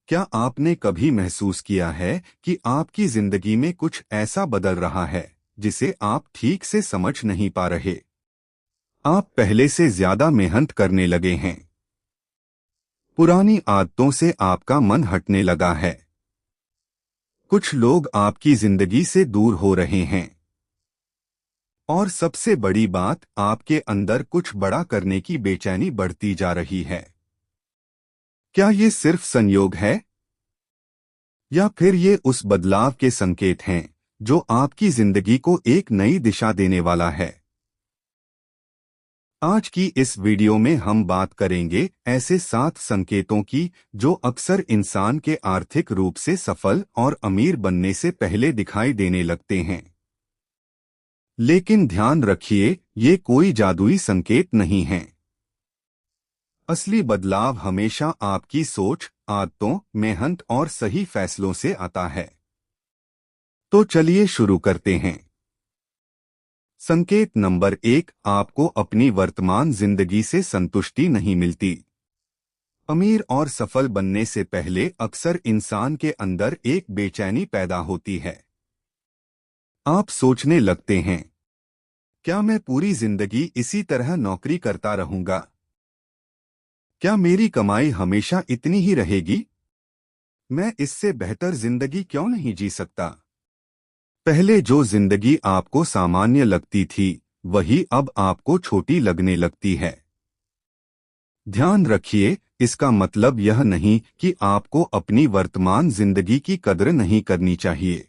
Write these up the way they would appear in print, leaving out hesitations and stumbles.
क्या आपने कभी महसूस किया है कि आपकी जिंदगी में कुछ ऐसा बदल रहा है जिसे आप ठीक से समझ नहीं पा रहे? आप पहले से ज्यादा मेहनत करने लगे हैं। पुरानी आदतों से आपका मन हटने लगा है। कुछ लोग आपकी जिंदगी से दूर हो रहे हैं। और सबसे बड़ी बात, आपके अंदर कुछ बड़ा करने की बेचैनी बढ़ती जा रही है। क्या ये सिर्फ संयोग है, या फिर ये उस बदलाव के संकेत हैं जो आपकी जिंदगी को एक नई दिशा देने वाला है? आज की इस वीडियो में हम बात करेंगे ऐसे 7 संकेतों की जो अक्सर इंसान के आर्थिक रूप से सफल और अमीर बनने से पहले दिखाई देने लगते हैं। लेकिन ध्यान रखिए, ये कोई जादुई संकेत नहीं हैं। असली बदलाव हमेशा आपकी सोच, आदतों, मेहनत और सही फैसलों से आता है। तो चलिए शुरू करते हैं। संकेत नंबर 1, आपको अपनी वर्तमान जिंदगी से संतुष्टि नहीं मिलती। अमीर और सफल बनने से पहले अक्सर इंसान के अंदर एक बेचैनी पैदा होती है। आप सोचने लगते हैं, क्या मैं पूरी जिंदगी इसी तरह नौकरी करता रहूंगा? क्या मेरी कमाई हमेशा इतनी ही रहेगी? मैं इससे बेहतर जिंदगी क्यों नहीं जी सकता? पहले जो जिंदगी आपको सामान्य लगती थी, वही अब आपको छोटी लगने लगती है। ध्यान रखिए, इसका मतलब यह नहीं कि आपको अपनी वर्तमान जिंदगी की कद्र नहीं करनी चाहिए।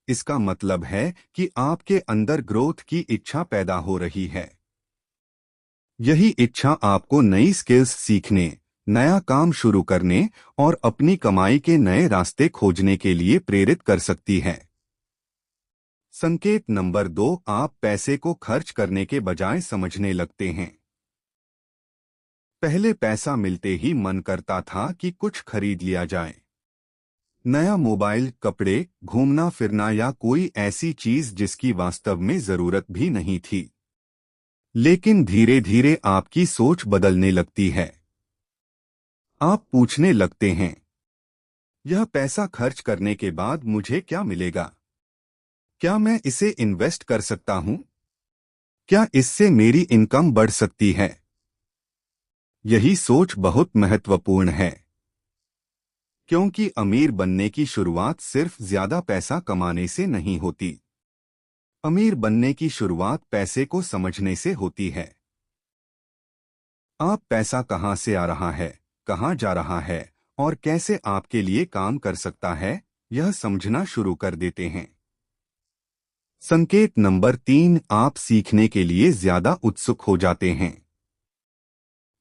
इसका मतलब है कि आपके अंदर ग्रोथ की इच्छा पैदा हो रही है। यही इच्छा आपको नई स्किल्स सीखने, नया काम शुरू करने और अपनी कमाई के नए रास्ते खोजने के लिए प्रेरित कर सकती है। संकेत नंबर 2, आप पैसे को खर्च करने के बजाय समझने लगते हैं। पहले पैसा मिलते ही मन करता था कि कुछ खरीद लिया जाए। नया मोबाइल, कपड़े, घूमना फिरना या कोई ऐसी चीज जिसकी वास्तव में जरूरत भी नहीं थी। लेकिन धीरे धीरे आपकी सोच बदलने लगती है। आप पूछने लगते हैं, यह पैसा खर्च करने के बाद मुझे क्या मिलेगा? क्या मैं इसे इन्वेस्ट कर सकता हूं? क्या इससे मेरी इनकम बढ़ सकती है? यही सोच बहुत महत्वपूर्ण है, क्योंकि अमीर बनने की शुरुआत सिर्फ ज्यादा पैसा कमाने से नहीं होती। अमीर बनने की शुरुआत पैसे को समझने से होती है। आप पैसा कहां से आ रहा है, कहां जा रहा है और कैसे आपके लिए काम कर सकता है, यह समझना शुरू कर देते हैं। संकेत नंबर 3, आप सीखने के लिए ज्यादा उत्सुक हो जाते हैं।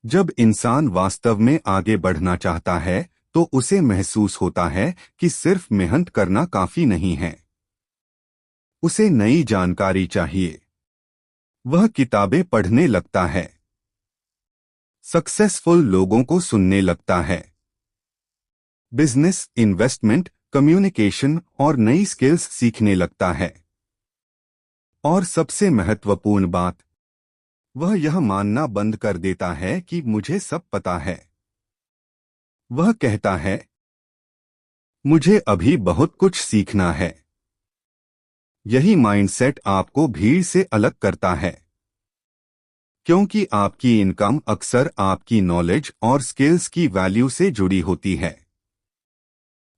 जब इंसान वास्तव में आगे बढ़ना चाहता है, तो उसे महसूस होता है कि सिर्फ मेहनत करना काफी नहीं है। उसे नई जानकारी चाहिए। वह किताबें पढ़ने लगता है, सक्सेसफुल लोगों को सुनने लगता है, बिजनेस, इन्वेस्टमेंट, कम्युनिकेशन और नई स्किल्स सीखने लगता है। और सबसे महत्वपूर्ण बात, वह यह मानना बंद कर देता है कि मुझे सब पता है। वह कहता है, मुझे अभी बहुत कुछ सीखना है। यही माइंडसेट आपको भीड़ से अलग करता है, क्योंकि आपकी इनकम अक्सर आपकी नॉलेज और स्किल्स की वैल्यू से जुड़ी होती है।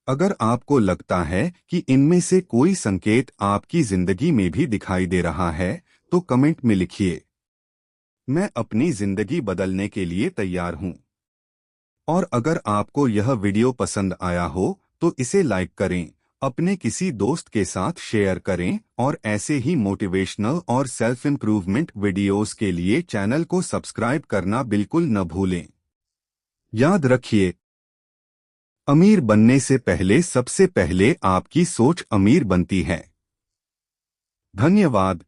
अगर आपको लगता है कि इनमें से कोई संकेत आपकी जिंदगी में भी दिखाई दे रहा है, तो कमेंट में लिखिए, मैं अपनी जिंदगी बदलने के लिए तैयार हूं। और अगर आपको यह वीडियो पसंद आया हो, तो इसे लाइक करें, अपने किसी दोस्त के साथ शेयर करें और ऐसे ही मोटिवेशनल और सेल्फ इम्प्रूवमेंट वीडियोस के लिए चैनल को सब्सक्राइब करना बिल्कुल न भूलें। याद रखिए, अमीर बनने से पहले सबसे पहले आपकी सोच अमीर बनती है। धन्यवाद।